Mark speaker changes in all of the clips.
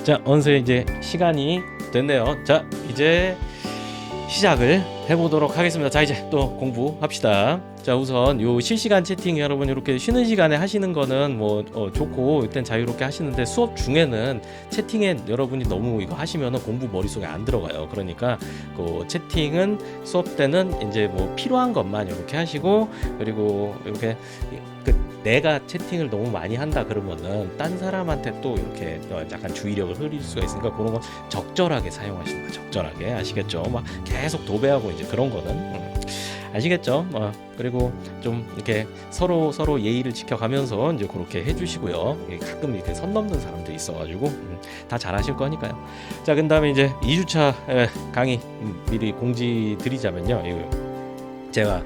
Speaker 1: 자, 어느새 이제 시간이 됐네요. 자, 이제 시작을 해보도록 하겠습니다. 자, 이제 또 공부합시다. 자, 우선 요 실시간 채팅 여러분 이렇게 쉬는 시간에 하시는 거는 뭐 좋고 일단 자유롭게 하시는데 수업 중에는 채팅에 여러분이 너무 이거 하시면은 공부 머릿속에 안 들어가요. 그러니까 그 채팅은 수업 때는 이제 뭐 필요한 것만 이렇게 하시고, 그리고 이렇게 내가 채팅을 너무 많이 한다 그러면은 딴 사람한테 또 이렇게 약간 주의력을 흐릴 수가 있으니까 그런 거 적절하게 사용하시는 거예요. 적절하게. 아시겠죠? 막 계속 도배하고 이제 그런 거는 아시겠죠? 그리고 좀 이렇게 서로 예의를 지켜가면서 이제 그렇게 해주시고요. 가끔 이렇게 선 넘는 사람들이 있어가지고 다 잘하실 거니까요. 자, 그다음에 이제 2주차 강의 미리 공지 드리자면요. 제가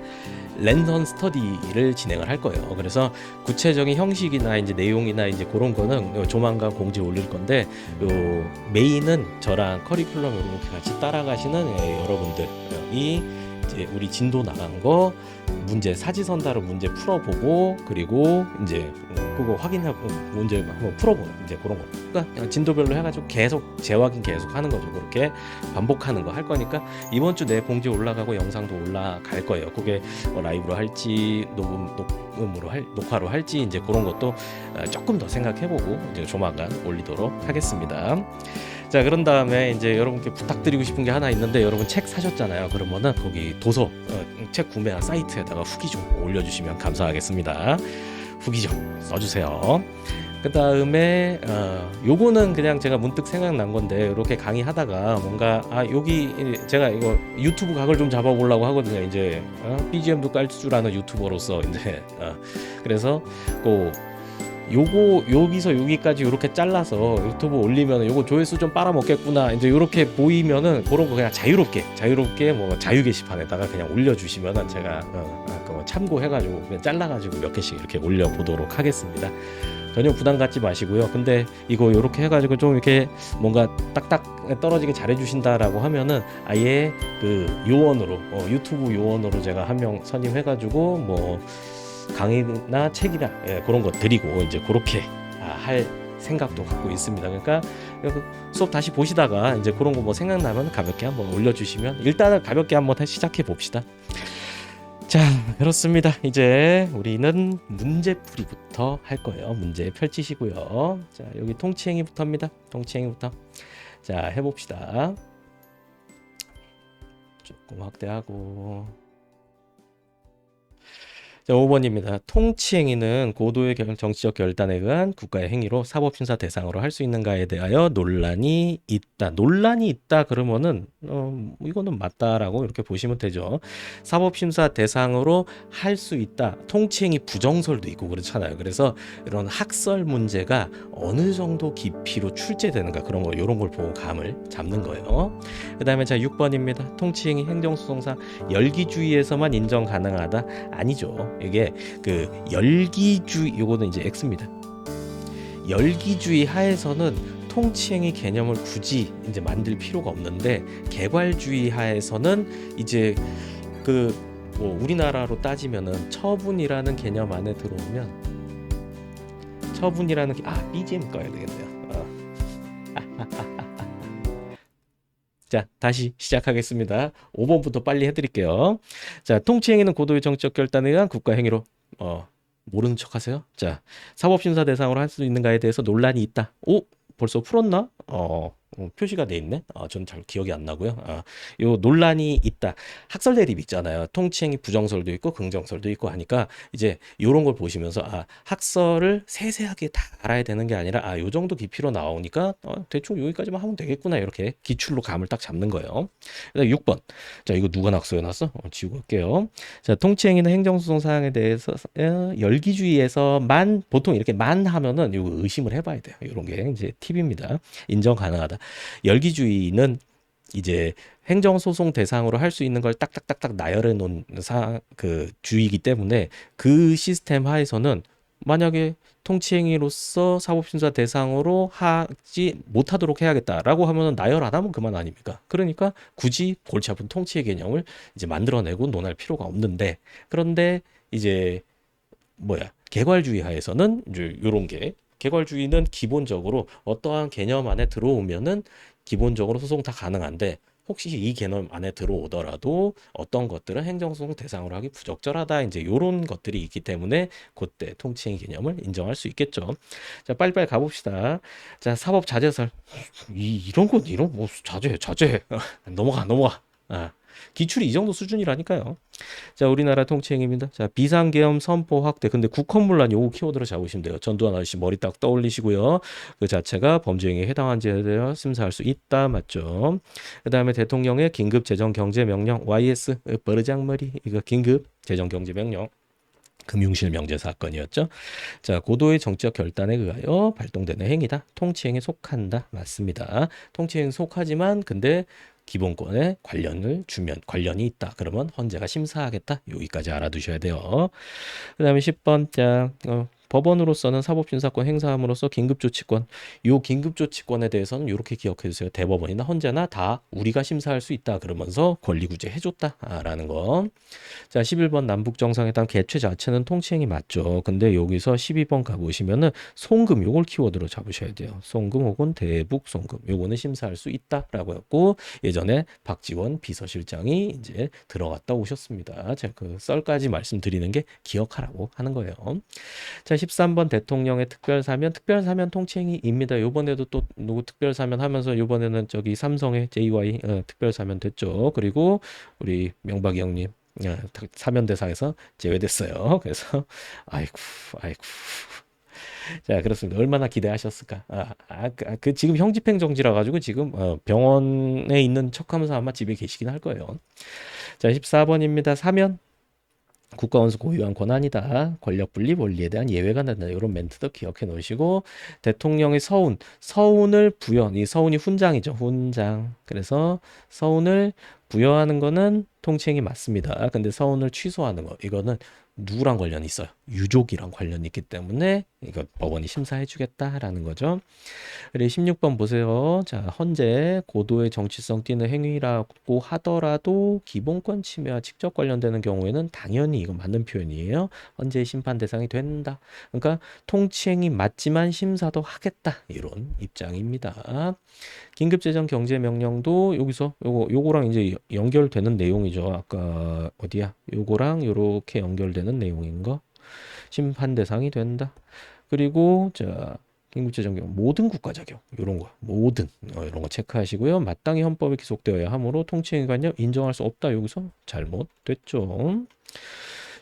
Speaker 1: 랜선 스터디를 진행을 할 거예요. 그래서 구체적인 형식이나 이제 내용이나 이제 그런 거는 조만간 공지 올릴 건데, 요 메인은 저랑 커리큘럼 이렇게 같이 따라가시는 여러분들이 이제 우리 진도 나간 거 문제 사지선다로 문제 풀어보고, 그리고 이제 그거 확인하고 문제 한번 풀어보는 이제 그런 거. 그러니까 진도별로 해가지고 계속 재확인 계속 하는 거죠. 그렇게 반복하는 거 할 거니까 이번 주 내 공지 올라가고 영상도 올라갈 거예요. 그게 라이브로 할지 녹화로 할지 이제 그런 것도 조금 더 생각해보고 이제 조만간 올리도록 하겠습니다. 자, 그런 다음에 이제 여러분께 부탁드리고 싶은 게 하나 있는데, 여러분 책 사셨잖아요. 그러면은 거기 도서 책 구매한 사이트에다가 후기 좀 올려주시면 감사하겠습니다. 후기 좀 써주세요. 그 다음에 요거는 그냥 제가 문득 생각난 건데, 이렇게 강의하다가 뭔가 여기 제가 이거 유튜브 각을 좀 잡아보려고 하거든요. 이제 BGM도 깔 줄 아는 유튜버로서 이제 그래서 요거 여기서 여기까지 이렇게 잘라서 유튜브 올리면 요거 조회수 좀 빨아먹겠구나 이제 이렇게 보이면은 그런 거 그냥 자유롭게 뭐 자유 게시판에다가 그냥 올려주시면은 제가 그거 참고해가지고 그냥 잘라가지고 몇 개씩 이렇게 올려보도록 하겠습니다. 전혀 부담 갖지 마시고요. 근데 이거 이렇게 해가지고 좀 이렇게 뭔가 딱딱 떨어지게 잘해주신다라고 하면은 아예 그 요원으로 유튜브 요원으로 제가 한 명 선임해가지고 뭐 강의나 책이나 그런 거 드리고 이제 그렇게 할 생각도 갖고 있습니다. 그러니까 수업 다시 보시다가 이제 그런 거 뭐 생각나면 가볍게 한번 올려주시면, 일단은 가볍게 한번 시작해 봅시다. 자, 그렇습니다. 이제 우리는 문제풀이부터 할 거예요. 문제 펼치시고요. 자, 여기 통치행위부터입니다. 통치행위부터. 자, 해봅시다. 조금 확대하고. 자, 5번입니다. 통치행위는 고도의 정치적 결단에 의한 국가의 행위로 사법심사 대상으로 할 수 있는가에 대하여 논란이 있다. 논란이 있다 그러면은 이거는 맞다라고 이렇게 보시면 되죠. 사법심사 대상으로 할 수 있다. 통치행위 부정설도 있고 그렇잖아요. 그래서 이런 학설 문제가 어느 정도 깊이로 출제되는가, 그런 거 이런 걸 보고 감을 잡는 거예요. 그 다음에 자, 6번입니다. 통치행위 행정소송상 열기주의에서만 인정 가능하다. 아니죠. 이게 그 열기주의, 요거는 이제 X입니다. 열기주의 하에서는 통치행위 개념을 굳이 이제 만들 필요가 없는데, 개괄주의 하에서는 이제 뭐 우리나라로 따지면은 처분이라는 개념 안에 들어오면 처분이라는 BGM 꺼야 되겠네요. 자, 다시 시작하겠습니다. 5번부터 빨리 해드릴게요. 자, 통치행위는 고도의 정치적 결단에 의한 국가 행위로 모르는 척 하세요. 자, 사법심사 대상으로 할 수 있는가에 대해서 논란이 있다. 벌써 풀었나? 표시가 돼 있네. 저는 잘 기억이 안 나고요. 요 논란이 있다. 학설 대립 있잖아요. 통치행위 부정설도 있고 긍정설도 있고 하니까 이제 요런 걸 보시면서 학설을 세세하게 다 알아야 되는 게 아니라 요 정도 깊이로 나오니까 대충 여기까지만 하면 되겠구나, 이렇게 기출로 감을 딱 잡는 거예요. 그다음 6번. 자, 이거 누가 낙서해 놨어? 지우고 할게요. 자, 통치행위는 행정소송 사항에 대해서 열기주의에서만, 보통 이렇게 만 하면은 이거 의심을 해봐야 돼요. 이런 게 이제 팁입니다. 인정 가능하다. 열기주의는 이제 행정소송 대상으로 할 수 있는 걸 딱딱딱딱 나열해 놓은 주의이기 때문에, 그 시스템 하에서는 만약에 통치행위로서 사법심사 대상으로 하지 못하도록 해야겠다라고 하면 나열 안 하면 그만 아닙니까? 그러니까 굳이 골치 아픈 통치의 개념을 이제 만들어내고 논할 필요가 없는데, 그런데 이제 개괄주의 하에서는 이제 요런 게 개괄주의는 기본적으로 어떠한 개념 안에 들어오면은 기본적으로 소송 다 가능한데 혹시 이 개념 안에 들어오더라도 어떤 것들은 행정소송 대상으로 하기 부적절하다. 이제 요런 것들이 있기 때문에 그때 통치행 개념을 인정할 수 있겠죠. 자, 빨리빨리 가봅시다. 자, 사법 자제설. 이런 뭐 자제해. 넘어가. 아, 기출이 이 정도 수준이라니까요. 자, 우리나라 통치행위입니다. 자, 비상계엄 선포 확대. 근데 국헌문란 요거 키워드로 잡으시면 돼요. 전두환 아저씨 머리 딱 떠올리시고요. 그 자체가 범죄행위에 해당한지에 대해 심사할 수 있다. 맞죠? 그 다음에 대통령의 긴급 재정경제명령 YS 버르장머리 이거 긴급 재정경제명령 금융실 명제 사건이었죠. 자, 고도의 정치적 결단에 의하여 발동되는 행위다. 통치행에 속한다. 맞습니다. 통치행에 속하지만 근데 기본권에 관련이 있다. 그러면 헌재가 심사하겠다. 여기까지 알아두셔야 돼요. 그다음에 10번 법원으로서는 사법심사권 행사함으로써 긴급조치권. 요 긴급조치권에 대해서는 이렇게 기억해 주세요. 대법원이나 헌재나 다 우리가 심사할 수 있다. 그러면서 권리구제 해줬다라는 거. 자, 11번 남북정상회담 개최 자체는 통치행위 맞죠. 근데 여기서 12번 가보시면은 송금 요걸 키워드로 잡으셔야 돼요. 송금 혹은 대북 송금 요거는 심사할 수 있다라고 했고 예전에 박지원 비서실장이 이제 들어갔다 오셨습니다. 제가 그 썰까지 말씀드리는 게 기억하라고 하는 거예요. 자, 13번 대통령의 특별사면 통치행위입니다. 요번에도 또 누구 특별사면 하면서 요번에는 저기 삼성의 JY 특별사면 됐죠. 그리고 우리 명박이 형님 사면 대상에서 제외됐어요. 그래서 아이고. 자, 그렇습니다. 얼마나 기대하셨을까? 그 지금 형집행정지라 가지고 지금 병원에 있는 척하면서 아마 집에 계시긴 할 거예요. 자, 14번입니다. 사면 국가원수 고유한 권한이다. 권력분립 원리에 대한 예외가 난다. 이런 멘트도 기억해 놓으시고 대통령의 서운을 부여. 이 서운이 훈장이죠. 훈장. 그래서 서운을 부여하는 거는 통치행위 맞습니다. 근데 서운을 취소하는 거 이거는 누구랑 관련이 있어요? 유족이랑 관련이 있기 때문에 이거 법원이 심사해 주겠다라는 거죠. 그리고 16번 보세요. 자, 헌재 고도의 정치성 띠는 행위라고 하더라도 기본권 침해와 직접 관련되는 경우에는 당연히 이거 맞는 표현이에요. 헌재 심판 대상이 된다. 그러니까 통치행위 맞지만 심사도 하겠다. 이런 입장입니다. 긴급재정 경제명령도 여기서 요거랑 이제 연결되는 내용이죠. 아까 어디야? 요거랑 요렇게 연결되는 내용인 거. 심판 대상이 된다. 그리고 자, 긴급재정경 모든 국가 자격 이런 거 모든 이런 거 체크하시고요. 마땅히 헌법에 기속되어야 하므로 통치행위관념 인정할 수 없다. 여기서 잘못됐죠.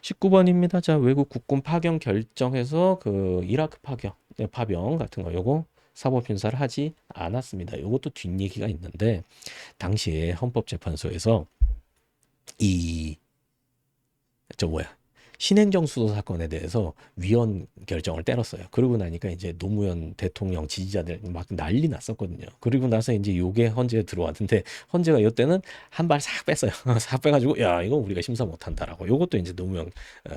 Speaker 1: 19번입니다. 자, 외국 국군 파견 결정해서 그 이라크 파병 같은 거 요거 사법심사를 하지 않았습니다. 요것도 뒷얘기가 있는데 당시에 헌법재판소에서 신행정 수도 사건에 대해서 위헌 결정을 때렸어요. 그러고 나니까 이제 노무현 대통령 지지자들 막 난리 났었거든요. 그리고 나서 이제 요게 헌재에 들어왔는데 헌재가 이때는 한 발 싹 뺐어요. 싹 빼가지고 야 이거 우리가 심사 못한다라고. 요것도 이제 노무현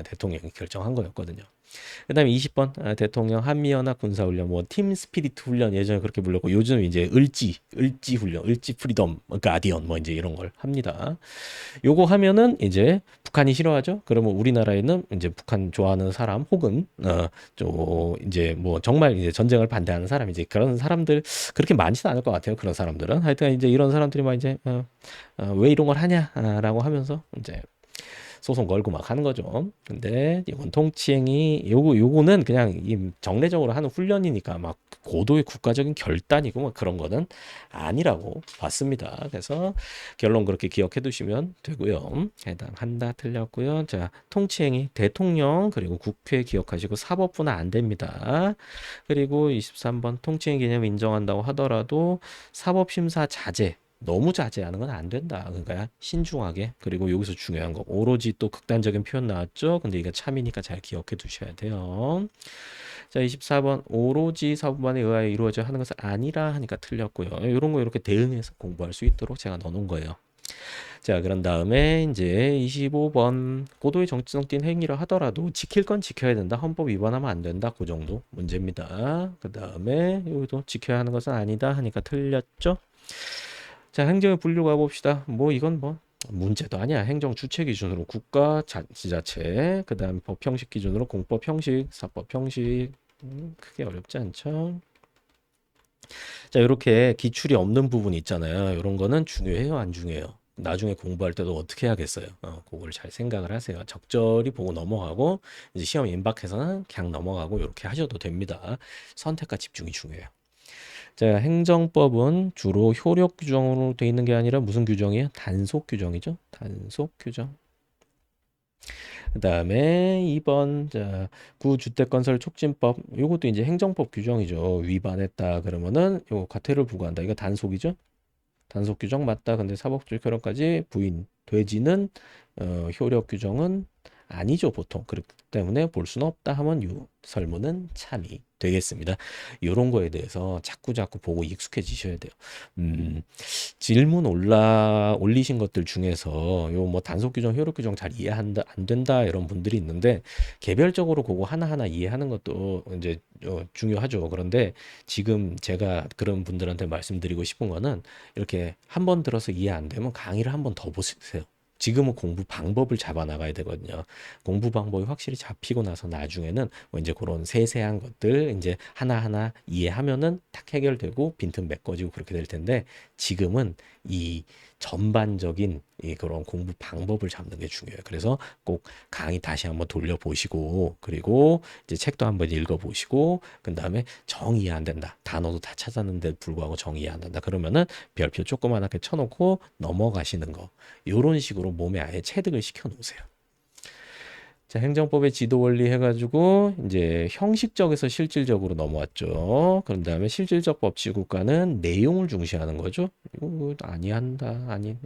Speaker 1: 대통령이 결정한 거였거든요. 그다음에 20번 대통령 한미연합 군사훈련 뭐 팀 스피릿 훈련 예전에 그렇게 불렀고 요즘 이제 을지 훈련 을지 프리덤 가디언 뭐 이제 이런 걸 합니다. 요거 하면은 이제 북한이 싫어하죠. 그러면 우리나라에는 이제 북한 좋아하는 사람 혹은 이제 뭐 정말 이제 전쟁을 반대하는 사람 이제 그런 사람들 그렇게 많지는 않을 것 같아요. 그런 사람들은 하여튼 이제 이런 사람들이 막 이제 왜 이런 걸 하냐라고 하면서 이제 소송 걸고 막 하는 거죠. 근데 이건 통치행위 요거는 그냥 이 정례적으로 하는 훈련이니까 막 고도의 국가적인 결단이고 뭐 그런 거는 아니라고 봤습니다. 그래서 결론 그렇게 기억해 두시면 되고요. 해당한다 틀렸고요. 자, 통치행위 대통령 그리고 국회 기억하시고 사법부는 안 됩니다. 그리고 23번 통치행위 개념 인정한다고 하더라도 사법심사 자제 너무 자제하는 건 안 된다. 그러니까 신중하게. 그리고 여기서 중요한 거 오로지 또 극단적인 표현 나왔죠. 근데 이거 참이니까 잘 기억해 두셔야 돼요. 자, 24번 오로지 사법관에 의하여 이루어져 하는 것은 아니라 하니까 틀렸고요. 이런 거 이렇게 대응해서 공부할 수 있도록 제가 넣어놓은 거예요. 자, 그런 다음에 이제 25번 고도의 정치성 띈 행위를 하더라도 지킬 건 지켜야 된다. 헌법 위반하면 안 된다. 그 정도 문제입니다. 그 다음에 여기도 지켜야 하는 것은 아니다 하니까 틀렸죠. 자, 행정의 분류 가봅시다. 뭐 이건 뭐 문제도 아니야. 행정 주체 기준으로 국가 지자체, 그다음 법 형식 기준으로 공법 형식, 사법 형식 크게 어렵지 않죠. 자, 이렇게 기출이 없는 부분 있잖아요. 이런 거는 중요해요, 안 중요해요? 나중에 공부할 때도 어떻게 해야겠어요? 그걸 잘 생각을 하세요. 적절히 보고 넘어가고 이제 시험 임박해서는 그냥 넘어가고 이렇게 하셔도 됩니다. 선택과 집중이 중요해요. 자, 행정법은 주로 효력 규정으로 돼 있는 게 아니라 무슨 규정이에요? 단속 규정이죠. 단속 규정. 그다음에 2번 자, 구주택건설 촉진법 요것도 이제 행정법 규정이죠. 위반했다 그러면은 요 과태료를 부과한다. 이거 단속이죠. 단속 규정 맞다. 근데 사법적 효력까지 부인되지는 효력 규정은 아니죠, 보통. 그렇기 때문에 볼 수는 없다 하면 요 설문은 참이 되겠습니다. 요런 거에 대해서 자꾸 보고 익숙해지셔야 돼요. 음, 질문 올리신 것들 중에서 요 뭐 단속 규정, 효력 규정 잘 이해한다, 안 된다 이런 분들이 있는데 개별적으로 그거 하나하나 이해하는 것도 이제 중요하죠. 그런데 지금 제가 그런 분들한테 말씀드리고 싶은 거는 이렇게 한 번 들어서 이해 안 되면 강의를 한 번 더 보세요. 지금은 공부 방법을 잡아 나가야 되거든요. 공부 방법이 확실히 잡히고 나서 나중에는 뭐 이제 그런 세세한 것들 이제 하나하나 이해하면은 딱 해결되고 빈틈 메꿔지고 그렇게 될 텐데 지금은 이 전반적인 이 그런 공부 방법을 잡는 게 중요해요. 그래서 꼭 강의 다시 한번 돌려보시고 그리고 이제 책도 한번 읽어보시고 그 다음에 정 이해 안 된다. 단어도 다 찾았는데 불구하고 정 이해 안 된다. 그러면은 별표 조그만하게 쳐놓고 넘어가시는 거. 요런 식으로 몸에 아예 체득을 시켜 놓으세요. 자, 행정법의 지도 원리 해가지고 이제 형식적에서 실질적으로 넘어왔죠. 그런 다음에 실질적 법치 국가는 내용을 중시하는 거죠. 이거 아니한다, 아니,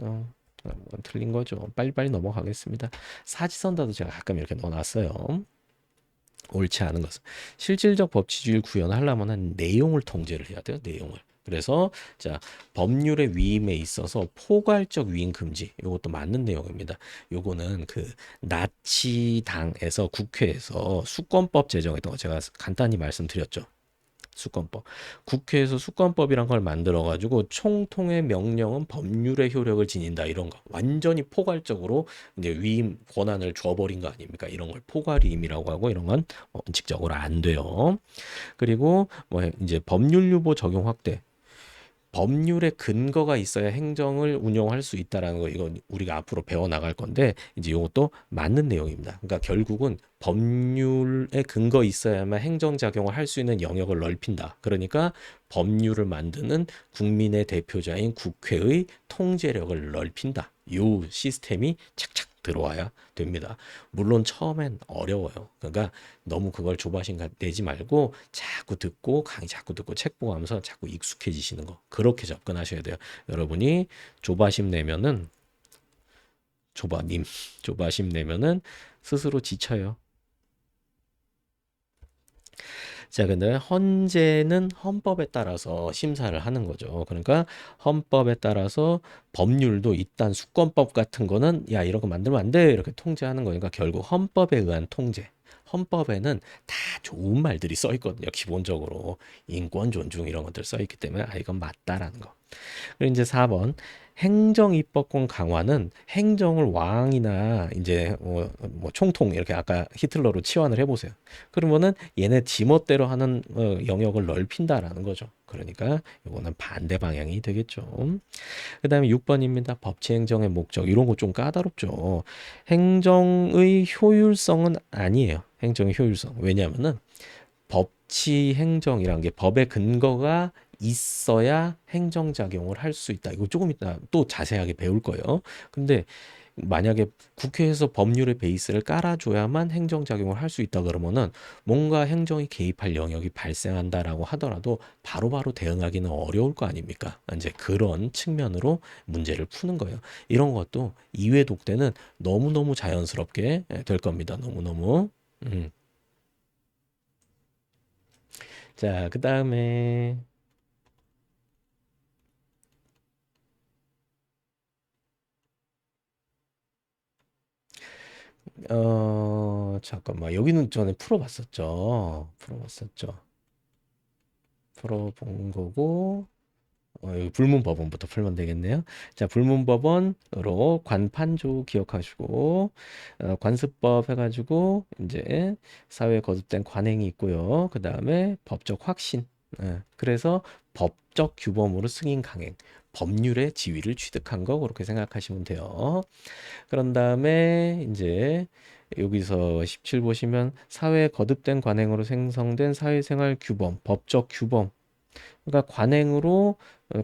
Speaker 1: 틀린 거죠. 빨리빨리 넘어가겠습니다. 사지선다도 제가 가끔 이렇게 넣어놨어요. 옳지 않은 것은 실질적 법치주의를 구현하려면 내용을 통제를 해야 돼요. 내용을. 그래서 자 법률의 위임에 있어서 포괄적 위임 금지 이것도 맞는 내용입니다. 요거는 그 나치당에서 국회에서 수권법 제정했던 거 제가 간단히 말씀드렸죠. 수권법. 국회에서 수권법이란 걸 만들어 가지고 총통의 명령은 법률의 효력을 지닌다 이런 거. 완전히 포괄적으로 이제 위임 권한을 줘버린 거 아닙니까? 이런 걸 포괄위임이라고 하고 이런 건 원칙적으로 안 돼요. 그리고 뭐 이제 법률 유보 적용 확대. 법률의 근거가 있어야 행정을 운영할 수 있다라는 거 이건 우리가 앞으로 배워 나갈 건데 이제 이것도 맞는 내용입니다. 그러니까 결국은 법률의 근거 있어야만 행정 작용을 할 수 있는 영역을 넓힌다. 그러니까 법률을 만드는 국민의 대표자인 국회의 통제력을 넓힌다. 요 시스템이 착착 들어와야 됩니다. 물론 처음엔 어려워요. 그러니까 너무 그걸 조바심 내지 말고 자꾸 듣고 강의 자꾸 듣고 책 보고 하면서 자꾸 익숙해지시는 거. 그렇게 접근하셔야 돼요. 여러분이 조바심 내면은 조바님 조바심 내면은 스스로 지쳐요. 자, 근데 헌재는 헌법에 따라서 심사를 하는 거죠. 그러니까 헌법에 따라서 법률도 일단 수권법 같은 거는 야, 이런 거 만들면 안 돼. 이렇게 통제하는 거니까 결국 헌법에 의한 통제. 헌법에는 다 좋은 말들이 써 있거든요. 기본적으로 인권 존중 이런 것들 써 있기 때문에 아 이건 맞다라는 거. 그리고 이제 4번 행정입법권 강화는 행정을 왕이나 이제 뭐 총통 이렇게 아까 히틀러로 치환을 해보세요. 그러면은 얘네 지멋대로 하는 영역을 넓힌다라는 거죠. 그러니까 이거는 반대 방향이 되겠죠. 그다음에 6번입니다. 법치 행정의 목적 이런 거 좀 까다롭죠. 행정의 효율성은 아니에요. 행정의 효율성. 왜냐하면은 법치 행정이란 게 법의 근거가 있어야 행정작용을 할 수 있다. 이거 조금 이따 또 자세하게 배울 거예요. 근데 만약에 국회에서 법률의 베이스를 깔아줘야만 행정작용을 할 수 있다 그러면은 뭔가 행정이 개입할 영역이 발생한다라고 하더라도 바로바로 대응하기는 어려울 거 아닙니까? 이제 그런 측면으로 문제를 푸는 거예요. 이런 것도 이회 독대는 너무너무 자연스럽게 될 겁니다. 너무너무. 음. 자, 그 다음에 잠깐만. 여기는 전에 풀어봤었죠. 풀어본 거고, 이거 불문법원부터 풀면 되겠네요. 자, 불문법원으로 관판조 기억하시고 관습법 해가지고 이제 사회에 거듭된 관행이 있고요. 그 다음에 법적 확신. 그래서 법적 규범으로 승인 강행. 법률의 지위를 취득한 거 그렇게 생각하시면 돼요. 그런 다음에 이제 여기서 17 보시면 사회에 거듭된 관행으로 생성된 사회생활 규범, 법적 규범. 그러니까 관행으로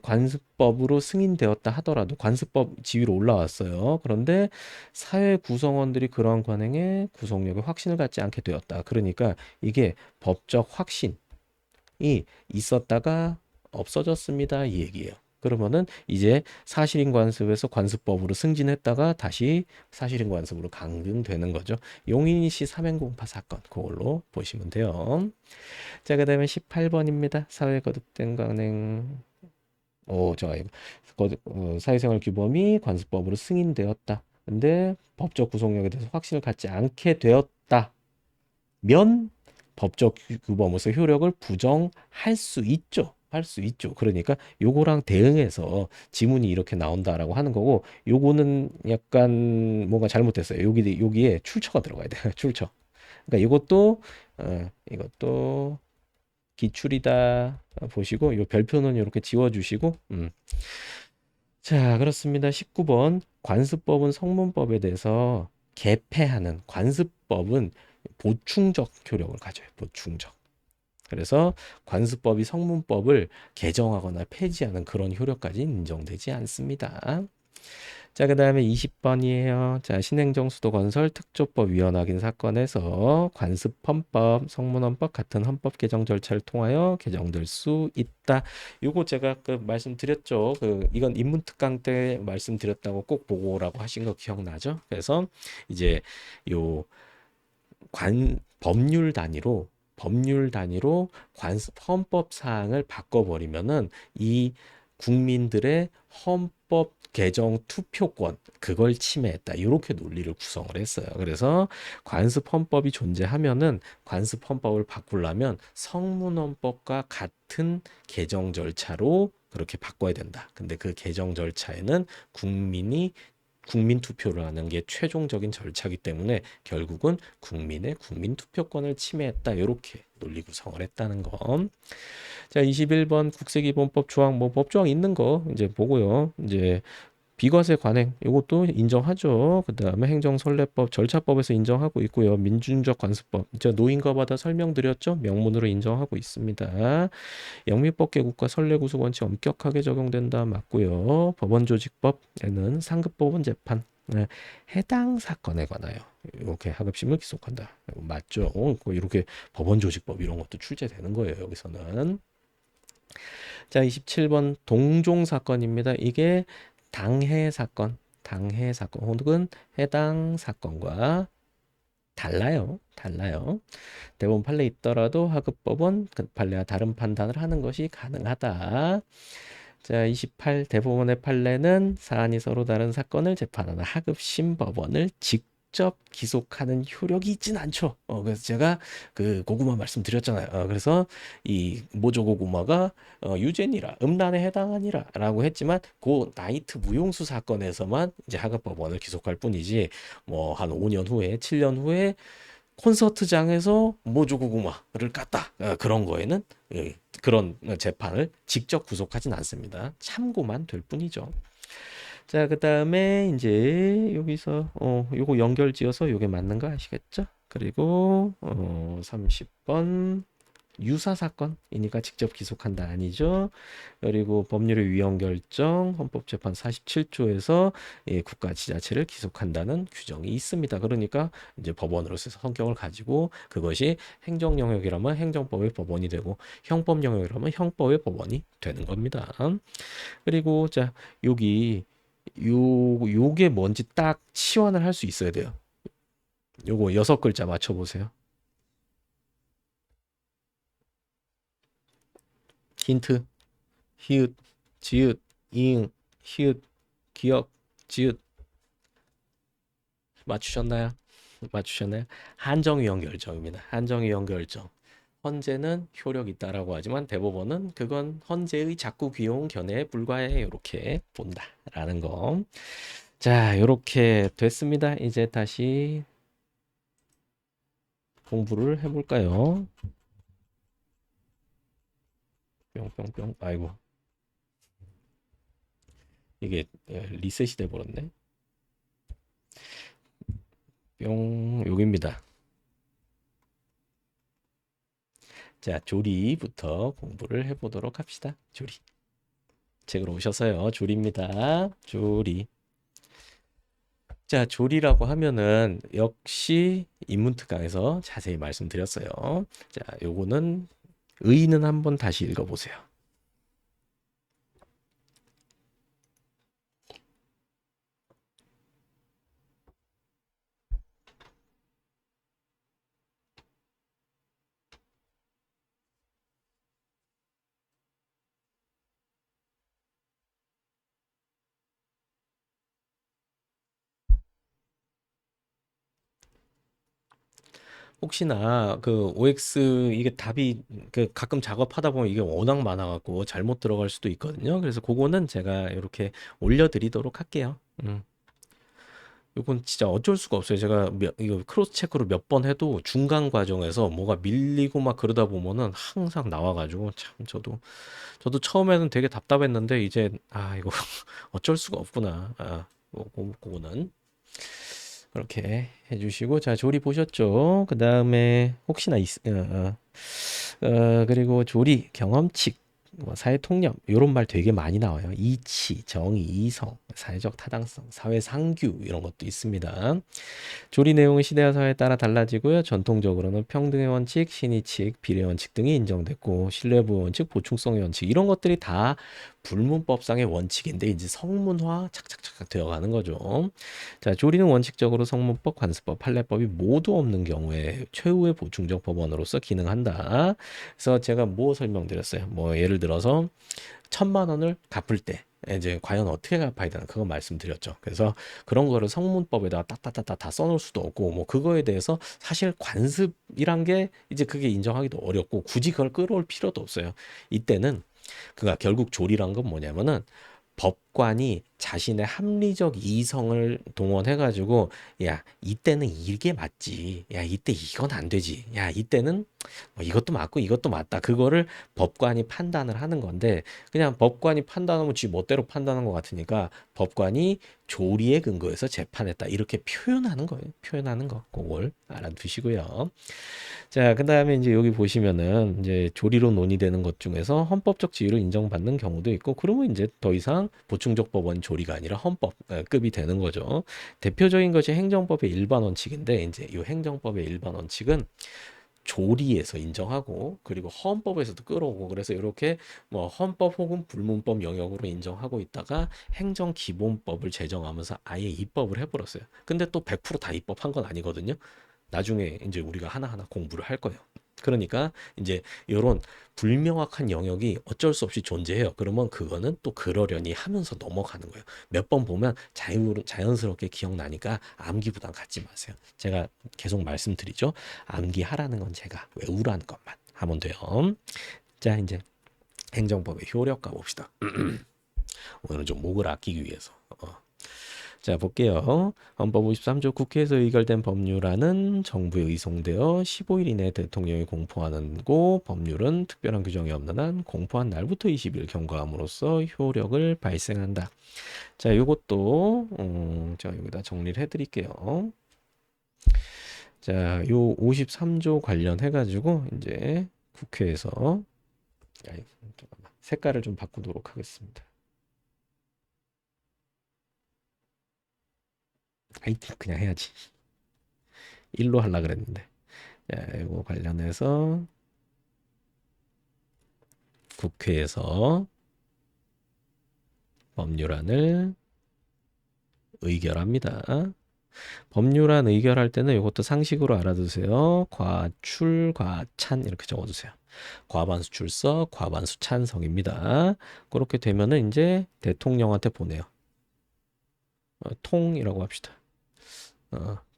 Speaker 1: 관습법으로 승인되었다 하더라도 관습법 지위로 올라왔어요. 그런데 사회 구성원들이 그러한 관행에 구속력에 확신을 갖지 않게 되었다. 그러니까 이게 법적 확신이 있었다가 없어졌습니다. 이 얘기예요. 그러면은 이제 사실인 관습에서 관습법으로 승진했다가 다시 사실인 관습으로 강등되는 거죠. 용인시 삼행공파 사건 그걸로 보시면 돼요. 자, 그다음에 18번입니다. 사회 거듭된 관행. 좋아요. 사회생활 규범이 관습법으로 승인되었다. 근데 법적 구속력에 대해서 확신을 갖지 않게 되었다면 법적 규범으로서 효력을 부정할 수 있죠. 할 수 있죠. 그러니까 요거랑 대응해서 지문이 이렇게 나온다라고 하는 거고, 요거는 약간 뭔가 잘못됐어요. 여기에 출처가 들어가야 돼요. 출처. 그러니까 이것도 기출이다 보시고 이 별표는 이렇게 지워주시고 자, 그렇습니다. 19번 관습법은 성문법에 대해서 개폐하는 관습법은 보충적 효력을 가져요. 보충적. 그래서 관습법이 성문법을 개정하거나 폐지하는 그런 효력까지 인정되지 않습니다. 자, 그 다음에 20번이에요. 자, 신행정 수도건설 특조법 위헌 확인 사건에서 관습헌법, 성문헌법 같은 헌법 개정 절차를 통하여 개정될 수 있다. 요거 제가 말씀드렸죠. 이건 인문특강 때 말씀드렸다고 꼭 보고라고 하신 거 기억나죠? 그래서 이제 요 법률 단위로 헌법 사항을 바꿔버리면은 이 국민들의 헌법 개정 투표권 그걸 침해했다. 이렇게 논리를 구성을 했어요. 그래서 관습 헌법이 존재하면은 관습 헌법을 바꾸려면 성문 헌법과 같은 개정 절차로 그렇게 바꿔야 된다. 근데 그 개정 절차에는 국민 투표를 하는 게 최종적인 절차이기 때문에 결국은 국민의 국민 투표권을 침해했다. 이렇게 논리 구성을 했다는 거. 자, 21번 국세기본법 조항 뭐 법조항 있는 거 이제 보고요. 이제 비과세 관행 이것도 인정하죠. 그다음에 행정선례법 절차법에서 인정하고 있고요. 민준적 관습법 저 노인과마다 설명드렸죠. 명문으로 인정하고 있습니다. 영미법 개국과 선례구속 원칙 엄격하게 적용된다 맞고요. 법원조직법에는 상급법원 재판 해당 사건에 관하여 이렇게 하급심을 기속한다. 맞죠? 이렇게 법원조직법 이런 것도 출제되는 거예요. 여기서는. 자, 27번 동종 사건입니다. 이게 당해 사건 혹은 해당 사건과 달라요. 대법원 판례 있더라도 하급법원 그 판례와 다른 판단을 하는 것이 가능하다. 자, 28 대법원의 판례는 사안이 서로 다른 사건을 재판하는 하급심 법원을 직접 기속하는 효력이 있진 않죠. 그래서 제가 그 고구마 말씀드렸잖아요. 그래서 이 모조 고구마가 유죄니라 음란에 해당하니라라고 했지만 그 나이트 무용수 사건에서만 이제 하급법원을 기속할 뿐이지 뭐 한 5년 후에 7년 후에 콘서트장에서 모조고구마를 깠다. 그런 거에는 그런 재판을 직접 구속하진 않습니다. 참고만 될 뿐이죠. 자, 그 다음에 이제 여기서 요거 연결지어서 요게 맞는 거 아시겠죠? 그리고 30번 유사 사건이니까 직접 기속한다 아니죠. 그리고 법률의 위헌 결정 헌법재판 47조에서 국가 지자체를 기속한다는 규정이 있습니다. 그러니까 이제 법원으로서 성격을 가지고 그것이 행정 영역이라면 행정법의 법원이 되고 형법 영역이라면 형법의 법원이 되는 겁니다. 그리고 자, 요게 뭔지 딱 치환을 할 수 있어야 돼요. 요거 6글자 맞춰 보세요. 힌트. 히읗, 지읒, 이응, 히읗, 기역, 지읒. 맞추셨나요? 한정위원 결정입니다. 한정위원 결정. 헌재는 효력 있다라고 하지만 대법원은 그건 헌재의 작고 귀여운 견해에 불과해 이렇게 본다라는 거. 자, 이렇게 됐습니다. 이제 다시 공부를 해볼까요? 뿅뿅뿅. 아이고, 이게 리셋이 돼버렸네. 뿅, 여기입니다. 자, 조리부터 공부를 해보도록 합시다. 조리. 책으로 오셔서요. 조리입니다. 조리. 자, 조리라고 하면은 역시 인문특강에서 자세히 말씀드렸어요. 자, 요거는 의는 한번 다시 읽어보세요. 혹시나 그 OX 이게 답이 그 가끔 작업하다 보면 이게 워낙 많아갖고 잘못 들어갈 수도 있거든요. 그래서 그거는 제가 이렇게 올려드리도록 할게요. 이건 진짜 어쩔 수가 없어요. 제가 이거 크로스 체크로 몇 번 해도 중간 과정에서 뭐가 밀리고 막 그러다 보면은 항상 나와가지고 참 저도 처음에는 되게 답답했는데 이제 이거 어쩔 수가 없구나. 그거는 그렇게 해주시고 자 조리 보셨죠? 그 다음에 혹시나 그리고 조리 경험칙 뭐 사회 통념 이런 말 되게 많이 나와요. 이치, 정의, 이성, 사회적 타당성, 사회 상규 이런 것도 있습니다. 조리 내용은 시대와 사회에 따라 달라지고요. 전통적으로는 평등의 원칙, 신의칙, 비례 원칙 등이 인정됐고 신뢰부 원칙, 보충성의 원칙 이런 것들이 다 불문법상의 원칙인데 이제 성문화 착착착 되어가는 거죠. 자, 조리는 원칙적으로 성문법, 관습법, 판례법이 모두 없는 경우에 최후의 보충적 법원으로서 기능한다. 그래서 제가 뭐 설명드렸어요. 뭐 예를 들어서 1,000만 원을 갚을 때 이제 과연 어떻게 갚아야 되나 그거 말씀드렸죠. 그래서 그런 거를 성문법에다가 따따따따 다 써놓을 수도 없고 뭐 그거에 대해서 사실 관습이란 게 이제 그게 인정하기도 어렵고 굳이 그걸 끌어올 필요도 없어요. 이때는 그가 결국 조리란 건 뭐냐면은 법관이 자신의 합리적 이성을 동원해가지고 야 이때는 이게 맞지 야 이때 이건 안 되지 야 이때는 뭐 이것도 맞고 이것도 맞다 그거를 법관이 판단을 하는 건데 그냥 법관이 판단하면 지 멋대로 판단한 것 같으니까 법관이 조리에 근거해서 재판했다 이렇게 표현하는 거예요. 표현하는 거 그걸 알아두시고요. 자, 그다음에 이제 여기 보시면은 이제 조리로 논의되는 것 중에서 헌법적 지위를 인정받는 경우도 있고 그러면 이제 더 이상 보충적 법원 조리가 아니라 헌법급이 되는 거죠. 대표적인 것이 행정법의 일반 원칙인데 이제 이 행정법의 일반 원칙은 조리에서 인정하고 그리고 헌법에서도 끌어오고 그래서 이렇게 뭐 헌법 혹은 불문법 영역으로 인정하고 있다가 행정기본법을 제정하면서 아예 입법을 해버렸어요. 근데 또 100%다 입법한 건 아니거든요. 나중에 이제 우리가 하나하나 공부를 할 거예요. 그러니까 이제 이런 불명확한 영역이 어쩔 수 없이 존재해요. 그러면 그거는 또 그러려니 하면서 넘어가는 거예요. 몇 번 보면 자연스럽게 기억나니까 암기 부담 갖지 마세요. 제가 계속 말씀드리죠. 암기하라는 건 제가 외우라는 것만 하면 돼요. 자, 이제 행정법의 효력가 봅시다. 오늘은 좀 목을 아끼기 위해서. 자, 볼게요. 헌법 53조 국회에서 의결된 법률안은 정부에 의송되어 15일 이내 대통령이 공포하는 고 법률은 특별한 규정이 없는 한 공포한 날부터 20일 경과함으로써 효력을 발생한다. 자, 이것도 제가 여기다 정리를 해드릴게요. 자, 요 53조 관련해 가지고 이제 국회에서 잠깐만. 색깔을 좀 바꾸도록 하겠습니다. 하여튼 그냥 해야지. 1로 하려 그랬는데. 자, 이거 관련해서 국회에서 법률안을 의결합니다. 법률안 의결할 때는 이것도 상식으로 알아두세요. 과출, 과찬 이렇게 적어두세요. 과반수 출석, 과반수 찬성입니다. 그렇게 되면은 이제 대통령한테 보내요. 통이라고 합시다.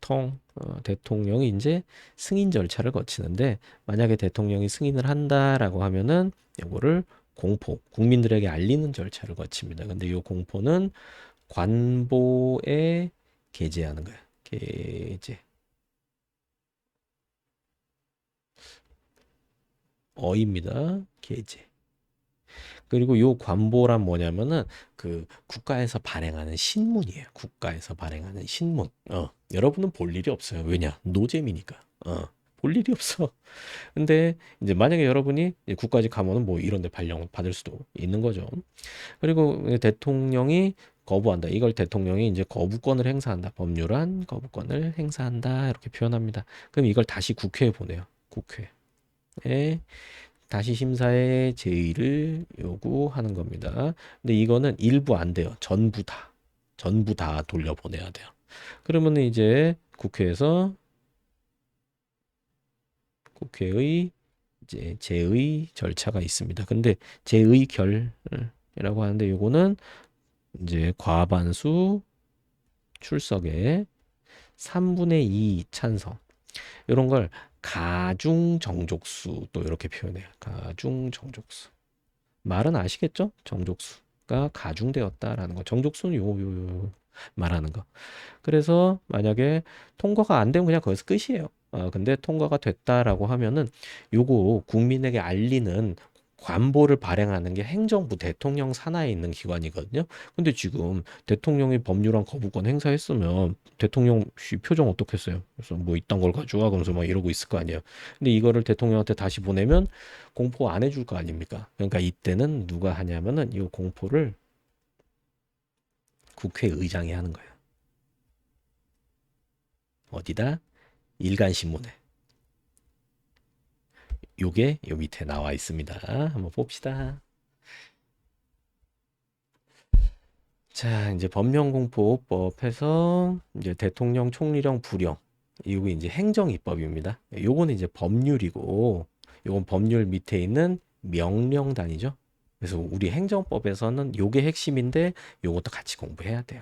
Speaker 1: 보통 대통령이 이제 승인 절차를 거치는데 만약에 대통령이 승인을 한다라고 하면은 요거를 공포, 국민들에게 알리는 절차를 거칩니다. 근데 요 공포는 관보에 게재하는 거야. 게재. 어입니다. 게재. 그리고 요 관보란 뭐냐면은 그 국가에서 발행하는 신문이에요. 국가에서 발행하는 신문. 여러분은 볼 일이 없어요. 왜냐? 노잼이니까. 볼 일이 없어. 근데 이제 만약에 여러분이 이제 국가직 가면은 뭐 이런 데 발령 받을 수도 있는 거죠. 그리고 대통령이 거부한다. 이걸 대통령이 이제 거부권을 행사한다. 법률안 거부권을 행사한다. 이렇게 표현합니다. 그럼 이걸 다시 국회에 보내요. 국회에 다시 심사에 제의를 요구하는 겁니다. 근데 이거는 일부 안 돼요. 전부 다 돌려보내야 돼요. 그러면 이제 국회의 이제 제의 절차가 있습니다. 근데 제의결이라고 하는데 요거는 이제 과반수 출석에 3분의 2 찬성. 이런 걸 가중 정족수 또 이렇게 표현해요. 가중 정족수. 말은 아시겠죠? 정족수가 가중되었다라는 거. 정족수는 요 말하는 거. 그래서 만약에 통과가 안 되면 그냥 거기서 끝이에요. 근데 통과가 됐다라고 하면은 요거 국민에게 알리는 관보를 발행하는 게 행정부 대통령 산하에 있는 기관이거든요. 근데 지금 대통령이 법률안 거부권 행사했으면 대통령 표정 어떻겠어요? 그래서 뭐 이딴 걸 가져와 그러면서 막 이러고 있을 거 아니에요. 근데 이거를 대통령한테 다시 보내면 공포 안 해줄 거 아닙니까? 그러니까 이때는 누가 하냐면은 이 공포를 국회의장이 하는 거예요. 어디다? 일간신문에. 요게 요 밑에 나와 있습니다. 한번 봅시다. 자, 이제 법령공포법에서 이제 대통령 총리령 부령 이거 이제 행정입법입니다. 요거는 이제 법률이고 요건 법률 밑에 있는 명령단위죠. 그래서 우리 행정법에서는 요게 핵심인데 요것도 같이 공부해야 돼요.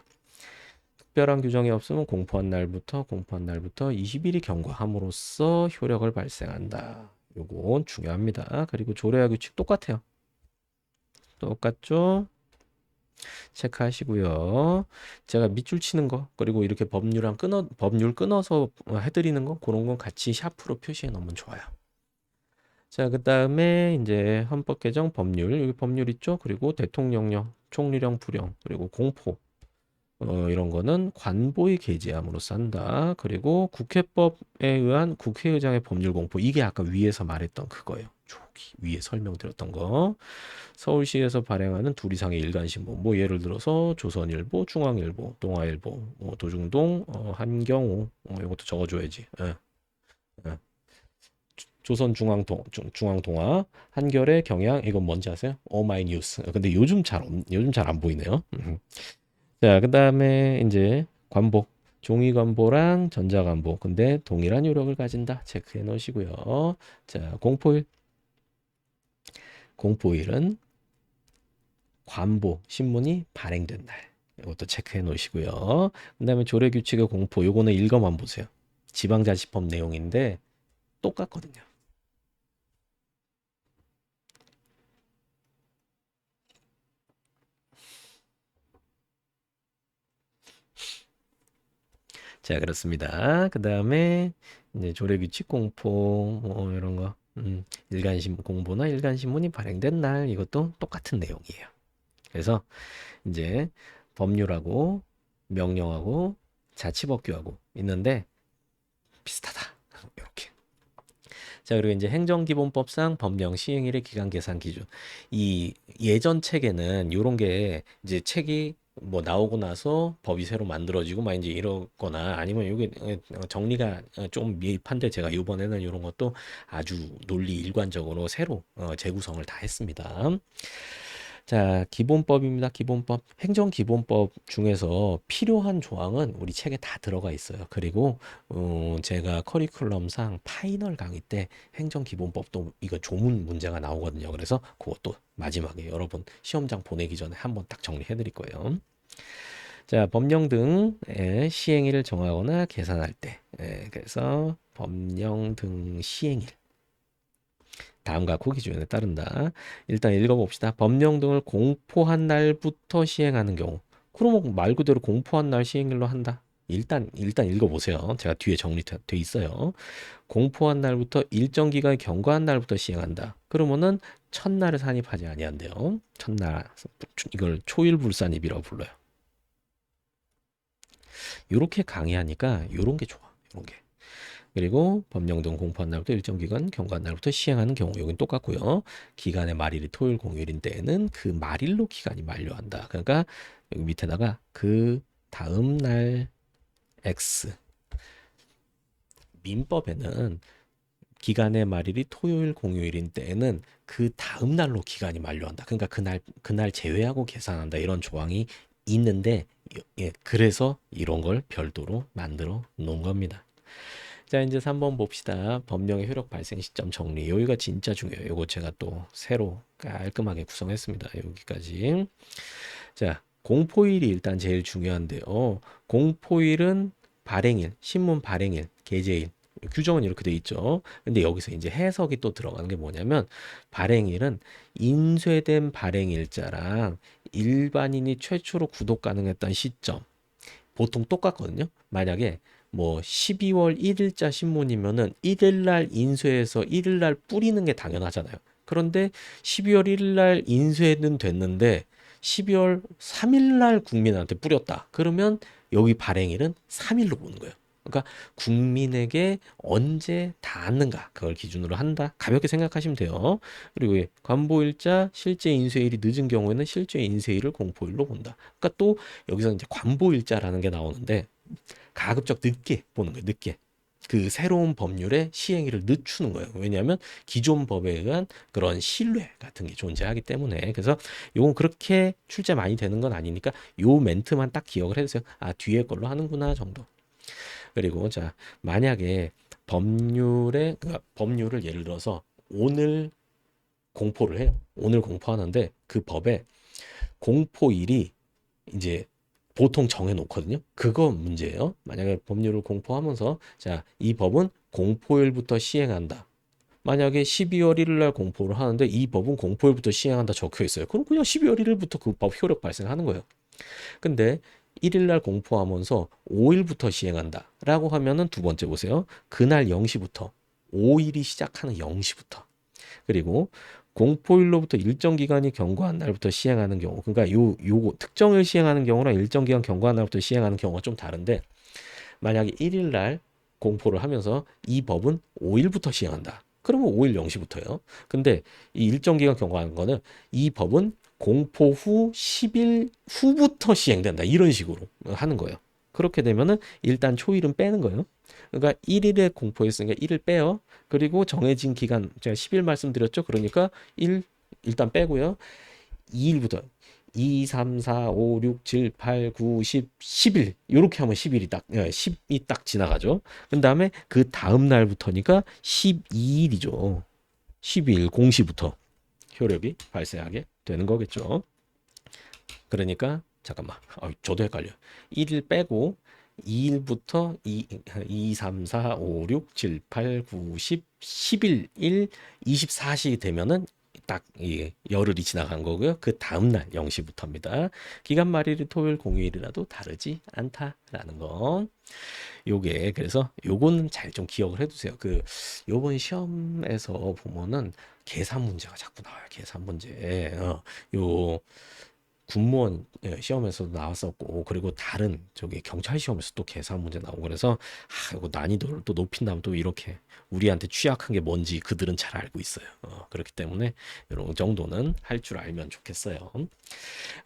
Speaker 1: 특별한 규정이 없으면 공포한 날부터 20일이 경과함으로써 효력을 발생한다. 요건 중요합니다. 그리고 조례와 규칙 똑같아요. 똑같죠? 체크하시고요. 제가 밑줄 치는 거 그리고 이렇게 법률 끊어서 해드리는 거 그런 건 같이 샤프로 표시해 놓으면 좋아요. 자, 그 다음에 이제 헌법 개정 법률 여기 법률 있죠? 그리고 대통령령, 총리령, 부령 그리고 공포 이런 거는 관보의 게재함으로써 한다. 그리고 국회법에 의한 국회의장의 법률 공포 이게 아까 위에서 말했던 그거예요. 저기 위에 설명드렸던 거. 서울시에서 발행하는 둘 이상의 일간신문 뭐 예를 들어서 조선일보, 중앙일보, 동아일보, 도중동, 한경호 이것도 적어줘야지. 예. 중앙동아, 한겨레, 경향 이건 뭔지 아세요? 오마이뉴스. 근데 요즘 잘 안 보이네요. 자, 그다음에 이제 관보, 종이 관보랑 전자 관보. 근데 동일한 요력을 가진다. 체크해 놓으시고요. 자, 공포일은 관보 신문이 발행된 날. 이것도 체크해 놓으시고요. 그다음에 조례 규칙의 공포. 요거는 읽어만 보세요. 지방자치법 내용인데 똑같거든요. 자, 그렇습니다. 그다음에 이제 조례 규칙 공포 뭐 이런 거. 일간신문 공보나 일간신문이 발행된 날 이것도 똑같은 내용이에요. 그래서 이제 법률하고 명령하고 자치법규하고 있는데 비슷하다. 이렇게. 자, 그리고 이제 행정기본법상 법령 시행일의 기간 계산 기준. 이 예전 책에는 요런 게 이제 책이 뭐 나오고 나서 법이 새로 만들어지고 막 이제 이러거나 아니면 요게 정리가 좀 미흡한데 제가 이번에는 이런 것도 아주 논리 일관적으로 새로 재구성을 다 했습니다. 자, 기본법입니다. 기본법. 행정기본법 중에서 필요한 조항은 우리 책에 다 들어가 있어요. 그리고 제가 커리큘럼상 파이널 강의 때 행정기본법도 이거 조문 문제가 나오거든요. 그래서 그것도 마지막에 여러분 시험장 보내기 전에 한번 딱 정리해 드릴 거예요. 자, 법령 등의 시행일을 정하거나 계산할 때. 그래서 법령 등 시행일. 다음과 그 기준에 따른다. 일단 읽어봅시다. 법령 등을 공포한 날부터 시행하는 경우. 그러면 말 그대로 공포한 날 시행일로 한다. 일단 읽어보세요. 제가 뒤에 정리돼 있어요. 공포한 날부터 일정 기간 경과한 날부터 시행한다. 그러면은 첫날에 산입하지 아니한대요. 첫날 이걸 초일불산입이라고 불러요. 요렇게 강의하니까 요런 게 좋아. 요런 게. 그리고 법령 등 공포한 날부터 일정 기간 경과한 날부터 시행하는 경우 여긴 똑같고요. 기간의 말일이 토요일 공휴일인 때에는 그 말일로 기간이 만료한다. 그러니까 여기 밑에다가 그 다음 날 X 민법에는 기간의 말일이 토요일 공휴일인 때에는 그 다음 날로 기간이 만료한다. 그러니까 그날 제외하고 계산한다. 이런 조항이 있는데 예, 그래서 이런 걸 별도로 만들어 놓은 겁니다. 자, 이제 3번 봅시다. 법령의 효력 발생 시점 정리. 여기가 진짜 중요해요. 이거 제가 또 새로 깔끔하게 구성했습니다. 여기까지. 자, 공포일이 일단 제일 중요한데요. 공포일은 발행일, 신문 발행일, 게재일. 규정은 이렇게 돼 있죠. 근데 여기서 이제 해석이 또 들어가는 게 뭐냐면 발행일은 인쇄된 발행일자랑 일반인이 최초로 구독 가능했던 시점 보통 똑같거든요. 만약에 뭐 12월 1일자 신문이면은 1일 날 인쇄해서 1일 날 뿌리는 게 당연하잖아요. 그런데 12월 1일 날 인쇄는 됐는데 12월 3일 날 국민한테 뿌렸다. 그러면 여기 발행일은 3일로 보는 거예요. 그러니까 국민에게 언제 닿았는가 그걸 기준으로 한다. 가볍게 생각하시면 돼요. 그리고 관보일자 실제 인쇄일이 늦은 경우에는 실제 인쇄일을 공포일로 본다. 그러니까 또 여기서 이제 관보일자라는 게 나오는데 가급적 늦게 보는 거예요. 늦게. 그 새로운 법률의 시행일을 늦추는 거예요. 왜냐하면 기존 법에 의한 그런 신뢰 같은 게 존재하기 때문에. 그래서 요건 그렇게 출제 많이 되는 건 아니니까 요 멘트만 딱 기억을 해주세요. 아, 뒤에 걸로 하는구나 정도. 그리고 자, 만약에 그러니까 법률을 예를 들어서 오늘 공포를 해요. 오늘 공포하는데 그 법에 공포일이 이제 보통 정해 놓거든요. 그거 문제예요. 만약에 법률을 공포하면서 자, 이 법은 공포일부터 시행한다. 만약에 12월 1일 날 공포를 하는데 이 법은 공포일부터 시행한다 적혀 있어요. 그럼 그냥 12월 1일부터 그 법 효력 발생하는 거예요. 근데 1일 날 공포하면서 5일부터 시행한다. 라고 하면은 두 번째 보세요. 그날 0시부터 5일이 시작하는 0시부터 그리고 공포일로부터 일정 기간이 경과한 날부터 시행하는 경우, 그러니까 요거 특정일 시행하는 경우랑 일정 기간 경과한 날부터 시행하는 경우가 좀 다른데, 만약에 1일 날 공포를 하면서 이 법은 5일부터 시행한다. 그러면 5일 0시부터요. 근데 이 일정 기간 경과한 거는 이 법은 공포 후 10일 후부터 시행된다. 이런 식으로 하는 거예요. 그렇게 되면은 일단 초일은 빼는 거예요. 그러니까 1일에 공포했으니까 1일 빼요. 그리고 정해진 기간 제가 10일 말씀드렸죠. 그러니까 1 일단 빼고요. 2일부터 2, 3, 4, 5, 6, 7, 8, 9, 10, 11 이렇게 하면 10일이 딱 10이 딱 지나가죠. 그 다음에 그 다음 날부터니까 12일이죠. 12일 공시부터 효력이 발생하게 되는 거겠죠. 그러니까 잠깐만. 저도 헷갈려요. 1일 빼고 2일부터 2, 3, 4, 5, 6, 7, 8, 9, 10, 11, 1, 24시 되면은 딱 열흘이 지나간 거고요. 그 다음 날 0시부터입니다. 기간 말일이 토요일 공휴일이라도 다르지 않다라는 거. 요게 그래서 요거는 잘 좀 기억을 해두세요. 그 요번 시험에서 보면은 계산 문제가 자꾸 나와요. 계산 문제. 요 군무원 시험에서도 나왔었고 그리고 다른 저기 경찰 시험에서 또 계산 문제 나오고 그래서 이거 난이도를 또 높인다면 또 이렇게 우리한테 취약한 게 뭔지 그들은 잘 알고 있어요. 그렇기 때문에 이런 정도는 할 줄 알면 좋겠어요.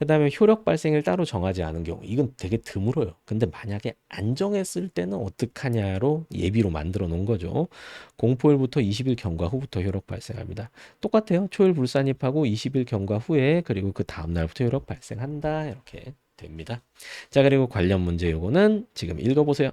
Speaker 1: 그다음에 효력 발생을 따로 정하지 않은 경우 이건 되게 드물어요. 근데 만약에 안 정했을 때는 어떡하냐로 예비로 만들어 놓은 거죠. 공포일부터 20일 경과 후부터 효력 발생합니다. 똑같아요. 초일 불산입하고 20일 경과 후에 그리고 그 다음 날부터 효력 발생한다. 이렇게 됩니다. 자, 그리고 관련 문제 요거는 지금 읽어보세요.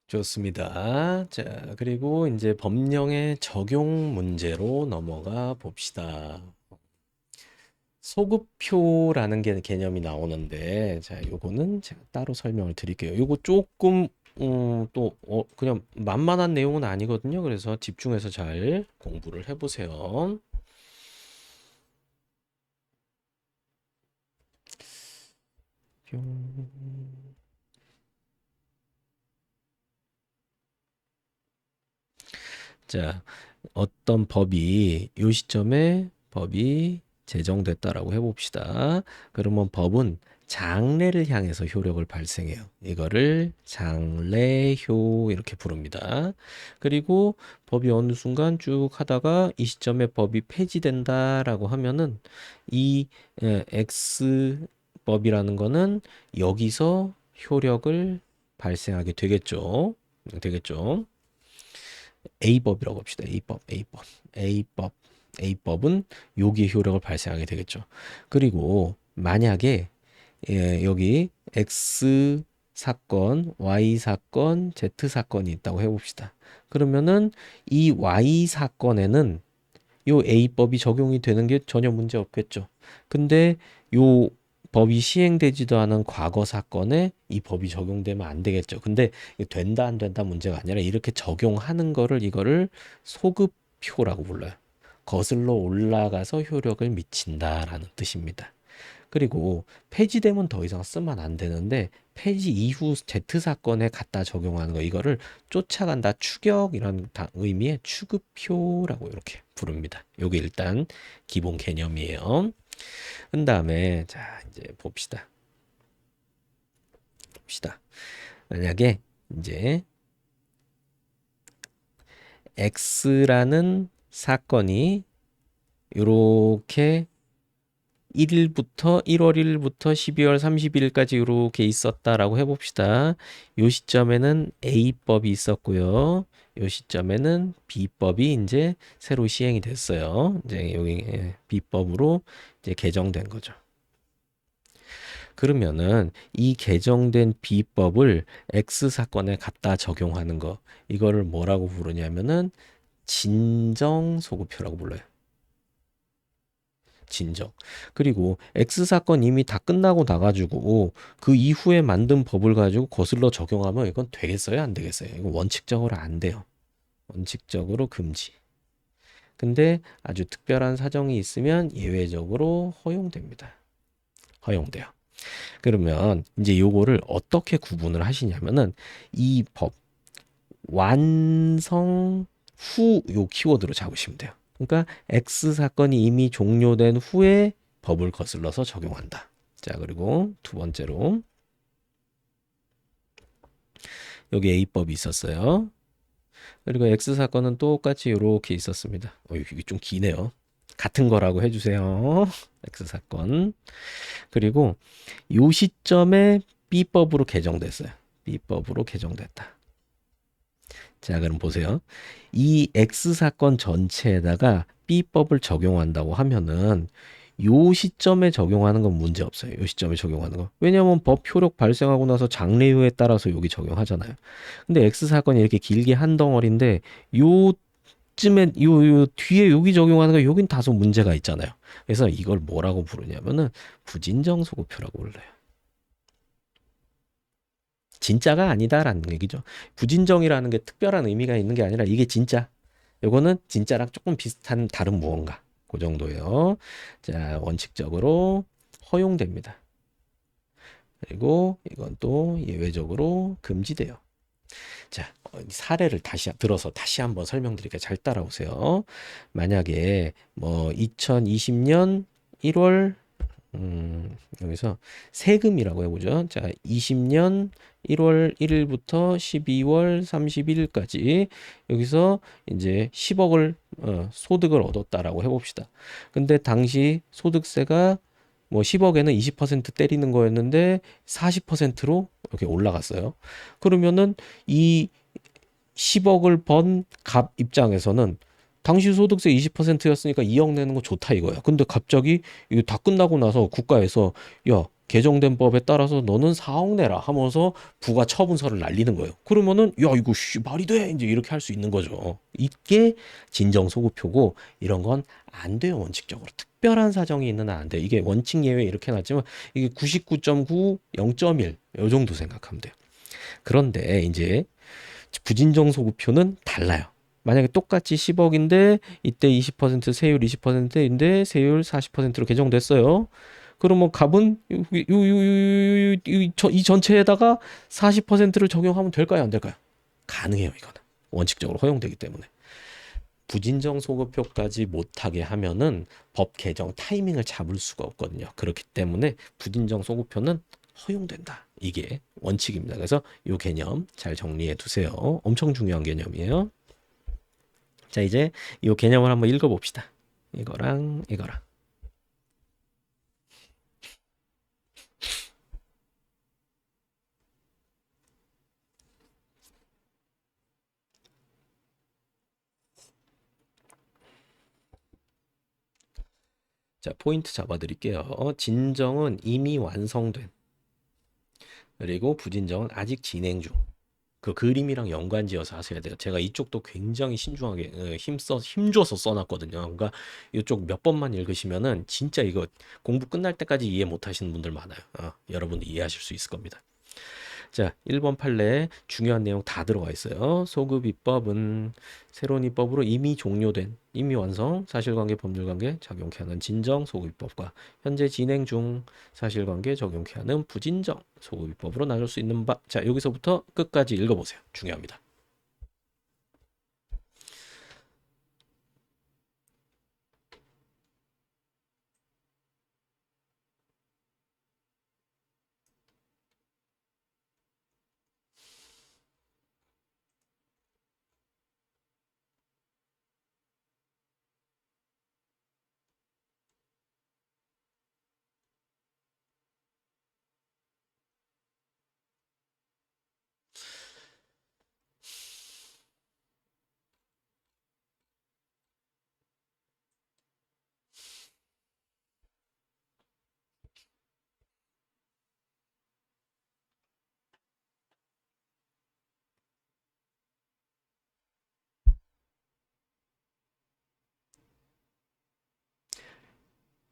Speaker 1: 좋습니다. 자, 그리고 이제 법령의 적용 문제로 넘어가 봅시다. 소급표라는 게 개념이 나오는데, 자, 요거는 제가 따로 설명을 드릴게요. 요거 조금 그냥 만만한 내용은 아니거든요. 그래서 집중해서 잘 공부를 해보세요. 뿅. 자, 어떤 법이 요 시점에 법이 제정됐다라고 해봅시다. 그러면 법은 장래를 향해서 효력을 발생해요. 이거를 장래효 이렇게 부릅니다. 그리고 법이 어느 순간 쭉 하다가 이 시점에 법이 폐지된다라고 하면은 이 X 법이라는 거는 여기서 효력을 발생하게 되겠죠. 되겠죠. A법이라고 합시다. A법은 여기에 효력을 발생하게 되겠죠. 그리고 만약에 여기 X 사건, Y 사건, Z 사건이 있다고 해봅시다. 그러면은 이 Y 사건에는 요 A법이 적용이 되는 게 전혀 문제 없겠죠. 근데 요 법이 시행되지도 않은 과거 사건에 이 법이 적용되면 안 되겠죠. 근데 된다 안 된다 문제가 아니라 이렇게 적용하는 거를 이거를 소급효라고 불러요. 거슬러 올라가서 효력을 미친다라는 뜻입니다. 그리고 폐지되면 더 이상 쓰면 안 되는데 폐지 이후 Z 사건에 갖다 적용하는 거 이거를 쫓아간다 추격이라는 의미의 추급효라고 이렇게 부릅니다. 요게 일단 기본 개념이에요. 그 다음에 자 이제 봅시다. 만약에 이제 X라는 사건이 요렇게 1일부터 1월 1일부터 12월 31일까지 이렇게 있었다라고 해봅시다. 요 시점에는 A법이 있었고요. 요 시점에는 B법이 이제 새로 시행이 됐어요. 이제 여기 B법으로 이제 개정된 거죠. 그러면은 이 개정된 B법을 X 사건에 갖다 적용하는 거 이거를 뭐라고 부르냐면은 진정소급효라고 불러요. 진정. 그리고 X 사건 이미 다 끝나고 나가지고 그 이후에 만든 법을 가지고 거슬러 적용하면 이건 되겠어요? 안 되겠어요? 이건 원칙적으로 안 돼요. 원칙적으로 금지. 근데 아주 특별한 사정이 있으면 예외적으로 허용됩니다. 허용돼요. 그러면 이제 요거를 어떻게 구분을 하시냐면은 이 법 완성 후 요 키워드로 잡으시면 돼요. 그러니까 X 사건이 이미 종료된 후에 법을 거슬러서 적용한다. 자, 그리고 두 번째로 여기 A법이 있었어요. 그리고 X 사건은 똑같이 이렇게 있었습니다. 이게 좀 기네요. 같은 거라고 해주세요. X 사건. 그리고 요 시점에 B법으로 개정됐어요. B법으로 개정됐다. 자, 그럼 보세요. 이 X 사건 전체에다가 B법을 적용한다고 하면은 요 시점에 적용하는 건 문제 없어요. 요 시점에 적용하는 거. 왜냐하면 법 효력 발생하고 나서 장래효에 따라서 여기 적용하잖아요. 근데 X 사건이 이렇게 길게 한 덩어리인데 요쯤에 요 뒤에 여기 적용하는 거 여긴 다소 문제가 있잖아요. 그래서 이걸 뭐라고 부르냐면은 부진정 소급효라고 불러요. 진짜가 아니다라는 얘기죠. 부진정이라는 게 특별한 의미가 있는 게 아니라 이게 진짜. 요거는 진짜랑 조금 비슷한 다른 무언가. 그 정도예요. 자, 원칙적으로 허용됩니다. 그리고 이건 또 예외적으로 금지돼요. 자, 사례를 들어서 다시 한번 설명드릴게요. 잘 따라오세요. 만약에 뭐 2020년 1월 여기서 세금이라고 해보죠. 자, 20년 1월 1일부터 12월 31일까지 여기서 이제 10억을 소득을 얻었다라고 해봅시다. 근데 당시 소득세가 뭐 10억에는 20% 때리는 거였는데 40%로 이렇게 올라갔어요. 그러면은 이 10억을 번 갑 입장에서는 당시 소득세 20%였으니까 2억 내는 거 좋다 이거야. 근데 갑자기 이거 다 끝나고 나서 국가에서 야, 개정된 법에 따라서 너는 4억 내라 하면서 부가 처분서를 날리는 거예요. 그러면은 야 이거 말이 돼 이제 이렇게 할 수 있는 거죠. 이게 진정소급표고 이런 건 안 돼요 원칙적으로. 특별한 사정이 있는 한 안 돼. 이게 원칙 예외 이렇게 놨지만 이게 99.9, 0.1 요 정도 생각하면 돼요. 그런데 이제 부진정소급표는 달라요. 만약에 똑같이 10억인데 이때 20% 세율 20%인데 세율 40%로 개정됐어요. 그러면 갑은 이 전체에다가 40%를 적용하면 될까요? 안 될까요? 가능해요, 이거는. 원칙적으로 허용되기 때문에. 부진정 소급표까지 못하게 하면은 법 개정 타이밍을 잡을 수가 없거든요. 그렇기 때문에 부진정 소급표는 허용된다. 이게 원칙입니다. 그래서 이 개념 잘 정리해 두세요. 엄청 중요한 개념이에요. 자, 이제 이 개념을 한번 읽어봅시다. 이거랑 이거랑. 자, 포인트 잡아드릴게요. 진정은 이미 완성된, 그리고 부진정은 아직 진행 중. 그 그림이랑 연관지어서 하셔야 돼요. 제가 이쪽도 굉장히 신중하게 힘줘서 써놨거든요. 그러니까 이쪽 몇 번만 읽으시면은 진짜 이거 공부 끝날 때까지 이해 못 하시는 분들 많아요. 여러분도 이해하실 수 있을 겁니다. 자, 1번 판례 중요한 내용 다 들어가 있어요. 소급 입법은 새로운 입법으로 이미 종료된, 이미 완성, 사실관계 법률관계 적용케 하는 진정 소급 입법과 현재 진행 중 사실관계 적용케 하는 부진정 소급 입법으로 나눌 수 있는 바. 자, 여기서부터 끝까지 읽어보세요. 중요합니다.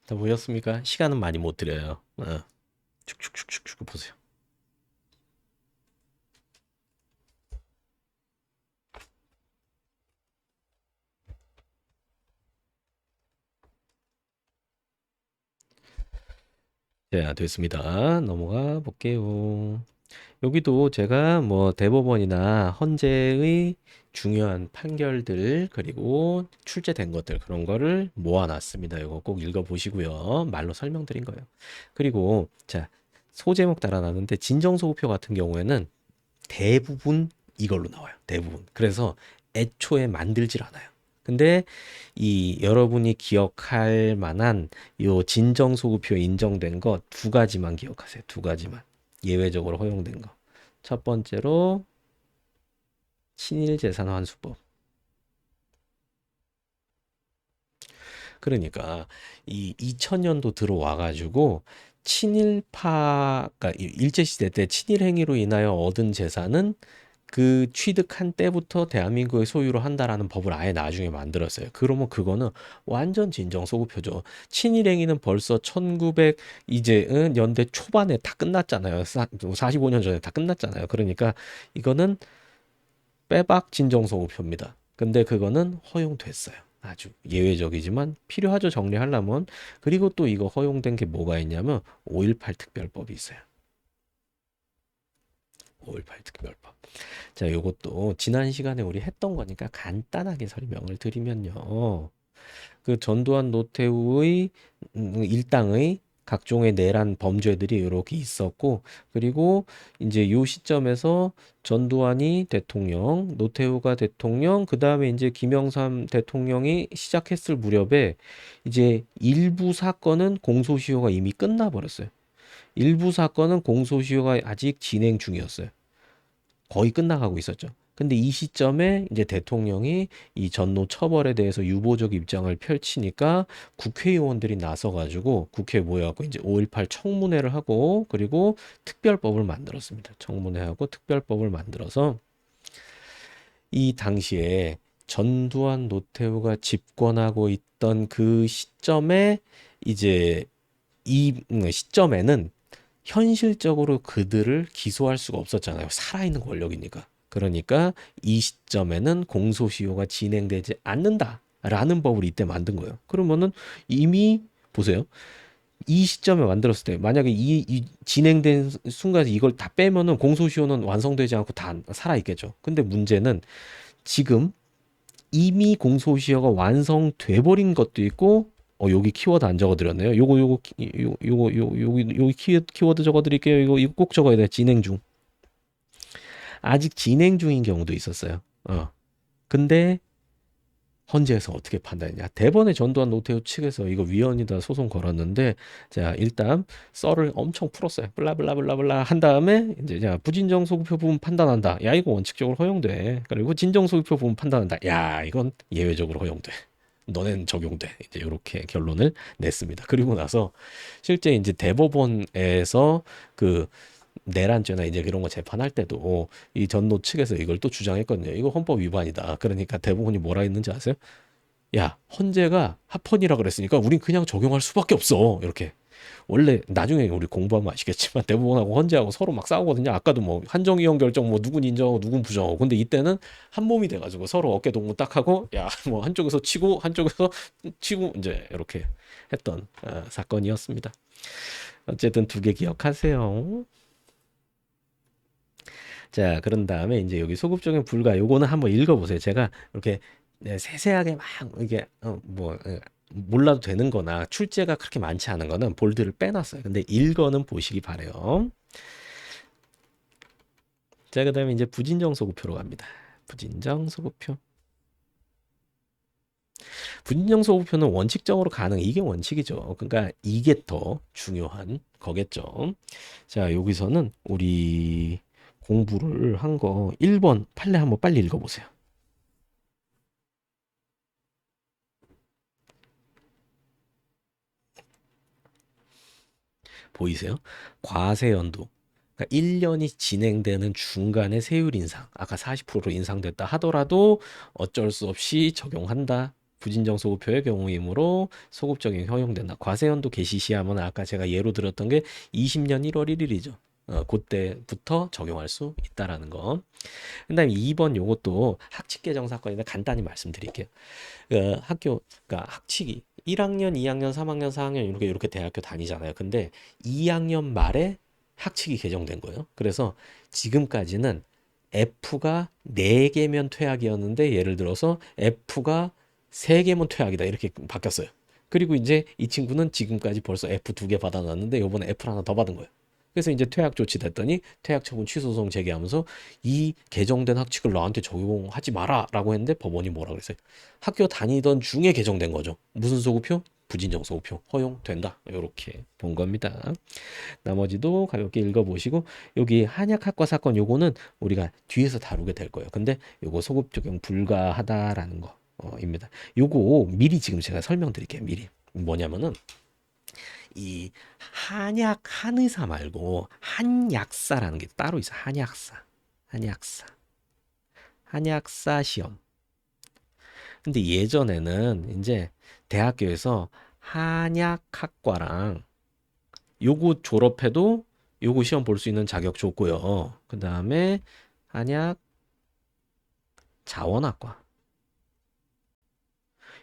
Speaker 1: 다 보셨습니까? 시간은 많이 못 드려요. 축축축축축 보세요. 자, 됐습니다. 넘어가 볼게요. 여기도 제가 뭐 대법원이나 헌재의 중요한 판결들 그리고 출제된 것들 그런 거를 모아놨습니다. 이거 꼭 읽어보시고요. 말로 설명드린 거예요. 그리고 자, 소제목 달아놨는데 진정소급표 같은 경우에는 대부분 이걸로 나와요. 대부분. 그래서 애초에 만들질 않아요. 근데 이 여러분이 기억할 만한 요 진정소급표 인정된 거 두 가지만 기억하세요. 두 가지만. 예외적으로 허용된 거. 첫 번째로 친일재산환수법. 그러니까 이 2000년도 들어와 가지고 친일파, 그러니까 일제시대 때 친일 행위로 인하여 얻은 재산은 그 취득한 때부터 대한민국의 소유로 한다라는 법을 아예 나중에 만들었어요. 그러면 그거는 완전 진정소급표죠. 친일행위는 벌써 1900 이제 연대 초반에 다 끝났잖아요. 45년 전에 다 끝났잖아요. 그러니까 이거는 빼박 진정소급표입니다. 근데 그거는 허용됐어요. 아주 예외적이지만 필요하죠. 정리하려면. 그리고 또 이거 허용된 게 뭐가 있냐면 5.18 특별법이 있어요. 5.18 특별법. 자, 요것도 지난 시간에 우리 했던 거니까 간단하게 설명을 드리면요. 그 전두환 노태우의 일당의 각종의 내란 범죄들이 이렇게 있었고, 그리고 이제 요 시점에서 전두환이 대통령, 노태우가 대통령, 그 다음에 이제 김영삼 대통령이 시작했을 무렵에 이제 일부 사건은 공소시효가 이미 끝나버렸어요. 일부 사건은 공소시효가 아직 진행 중이었어요. 거의 끝나가고 있었죠. 근데 이 시점에 이제 대통령이 이 전노 처벌에 대해서 유보적 입장을 펼치니까 국회의원들이 나서가지고 국회에 모여갖고 이제 5.18 청문회를 하고 그리고 특별법을 만들었습니다. 청문회하고 특별법을 만들어서 이 당시에 전두환 노태우가 집권하고 있던 그 시점에 이제 이 시점에는 현실적으로 그들을 기소할 수가 없었잖아요. 살아있는 권력이니까. 그러니까 이 시점에는 공소시효가 진행되지 않는다라는 법을 이때 만든 거예요. 그러면은 이미 보세요. 이 시점에 만들었을 때 만약에 이 진행된 순간에 이걸 다 빼면은 공소시효는 완성되지 않고 다 살아있겠죠. 근데 문제는 지금 이미 공소시효가 완성돼 버린 것도 있고 여기 키워드 안 적어드렸네요. 여기 키워드 적어드릴게요. 이거 꼭 적어야 돼. 진행 중. 아직 진행 중인 경우도 있었어요. 근데 헌재에서 어떻게 판단했냐? 대법원의 전두환 노태우 측에서 이거 위헌이다 소송 걸었는데 자 일단 썰을 엄청 풀었어요. 블라블라블라블라 한 다음에 이제 자 부진정 소급표 부분 판단한다. 야 이거 원칙적으로 허용돼. 그리고 진정 소급표 부분 판단한다. 야 이건 예외적으로 허용돼. 너넨 적용돼. 이제 이렇게 결론을 냈습니다. 그리고 나서 실제 이제 대법원에서 그 내란죄나 이제 이런 거 재판할 때도 이 전노 측에서 이걸 또 주장했거든요. 이거 헌법 위반이다. 그러니까 대법원이 뭐라 했는지 아세요? 야, 헌재가 합헌이라 그랬으니까 우린 그냥 적용할 수밖에 없어. 이렇게. 원래 나중에 우리 공부하면 아시겠지만 대법원하고 헌재하고 서로 막 싸우거든요. 아까도 뭐 한정이형 결정 뭐 누군 인정하고 누군 부정하고. 근데 이때는 한 몸이 돼가지고 서로 어깨 동무 딱 하고 야 뭐 한쪽에서 치고 한쪽에서 치고 이제 이렇게 했던 사건이었습니다. 어쨌든 두 개 기억하세요. 자, 그런 다음에 이제 여기 소급적인 불가 요거는 한번 읽어보세요. 제가 이렇게 세세하게 막 이게 몰라도 되는 거나 출제가 그렇게 많지 않은 거는 볼드를 빼놨어요. 근데 읽어는 보시기 바래요. 자, 그다음에 이제 부진정 소급표로 갑니다. 부진정 소급표. 부진정 소급표는 원칙적으로 가능. 이게 원칙이죠. 그러니까 이게 더 중요한 거겠죠. 자, 여기서는 우리 공부를 한 거 1번 판례 한번 빨리 읽어보세요. 보이세요? 과세연도. 그러니까 1년이 진행되는 중간에 세율 인상. 아까 40%로 인상됐다 하더라도 어쩔 수 없이 적용한다. 부진정 소급표의 경우이므로 소급적인 허용된다. 과세연도 개시 시하면 아까 제가 예로 들었던 게 20년 1월 1일이죠. 그때부터 적용할 수 있다라는 거. 그다음에 2번 요것도 학칙 개정 사건인데 간단히 말씀드릴게요. 그러니까 학칙이 1학년, 2학년, 3학년, 4학년 이렇게 대학교 다니잖아요. 근데 2학년 말에 학칙이 개정된 거예요. 그래서 지금까지는 F가 4개면 퇴학이었는데 예를 들어서 F가 3개면 퇴학이다 이렇게 바뀌었어요. 그리고 이제 이 친구는 지금까지 벌써 F 2개 받아놨는데 요번에 F를 하나 더 받은 거예요. 그래서 이제 퇴학 조치됐더니 퇴학 처분 취소소송 제기하면서 이 개정된 학칙을 너한테 적용하지 마라라고 했는데 법원이 뭐라 그랬어요? 학교 다니던 중에 개정된 거죠. 무슨 소급표? 부진정 소급표 허용된다. 이렇게 본 겁니다. 나머지도 가볍게 읽어보시고 여기 한약학과 사건 요거는 우리가 뒤에서 다루게 될 거예요. 근데 요거 소급 적용 불가하다라는 거입니다. 요거 미리 지금 제가 설명드릴게요. 미리 뭐냐면은 이 한약 한의사 말고 한약사라는 게 따로 있어. 한약사 시험. 근데 예전에는 이제 대학교에서 한약학과랑 요거 졸업해도 요거 시험 볼 수 있는 자격 줬고요. 그 다음에 한약 자원학과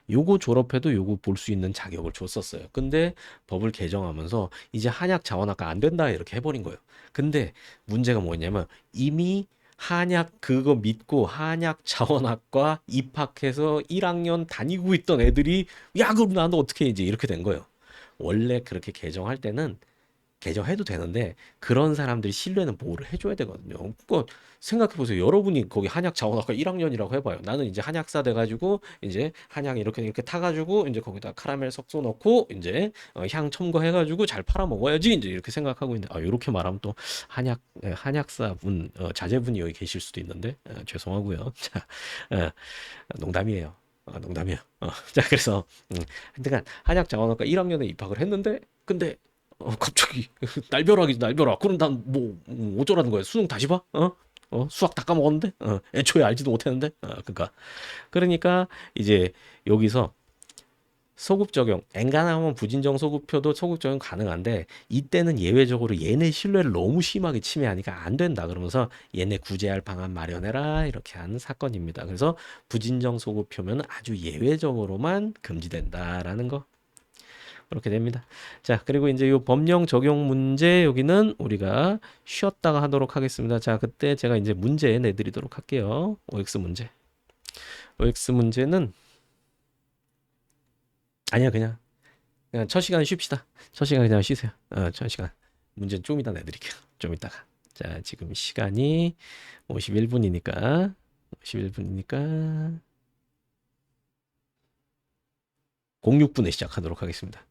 Speaker 1: 요거 졸업해도 요거 볼 수 있는 자격을 줬었어요. 근데 법을 개정하면서 이제 한약 자원학과 안 된다 이렇게 해버린 거예요. 근데 문제가 뭐냐면 이미 한약 그거 믿고 한약 자원학과 입학해서 1학년 다니고 있던 애들이 야 그럼 나도 어떻게 이제 이렇게 된 거예요. 원래 그렇게 개정할 때는 개정해도 되는데 그런 사람들이 신뢰는 보호를 해줘야 되거든요. 그러니까 생각해보세요. 여러분이 거기 한약 자원학과 1학년이라고 해봐요. 나는 이제 한약사 돼가지고 이제 한약 이렇게 타가지고 이제 거기다 카라멜 석소 넣고 이제 향 첨가해가지고 잘 팔아 먹어야지 이제 이렇게 생각하고 있는데 이렇게 말하면 또 한약사 분 자제분이 여기 계실 수도 있는데 죄송하고요. 자, 농담이에요. 농담이에요. 자, 그래서 하여튼 한약 자원학과 1학년에 입학을 했는데 근데 갑자기 날벼락이지 날벼락. 그럼 난 뭐 어쩌라는 거야? 수능 다시 봐? 수학 다 까먹었는데? 애초에 알지도 못했는데? 그러니까 이제 여기서 소급 적용, 엔간하면 부진정 소급표도 소급 적용 가능한데 이때는 예외적으로 얘네 신뢰를 너무 심하게 침해하니까 안 된다 그러면서 얘네 구제할 방안 마련해라 이렇게 하는 사건입니다. 그래서 부진정 소급표면 아주 예외적으로만 금지된다라는 거 그렇게 됩니다. 자, 그리고 이제 이 법령 적용 문제 여기는 우리가 쉬었다가 하도록 하겠습니다. 자, 그때 제가 이제 문제 내드리도록 할게요. OX 문제. OX 문제는 아니야 그냥 첫 시간 쉽시다. 첫 시간 그냥 쉬세요. 첫 시간 문제는 좀 이따 내드릴게요. 좀 이따가. 자, 지금 시간이 51분이니까 06분에 시작하도록 하겠습니다.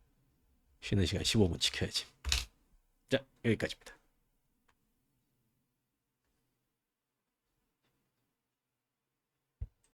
Speaker 1: 쉬는 시간 15분 지켜야지. 자, 여기까지입니다.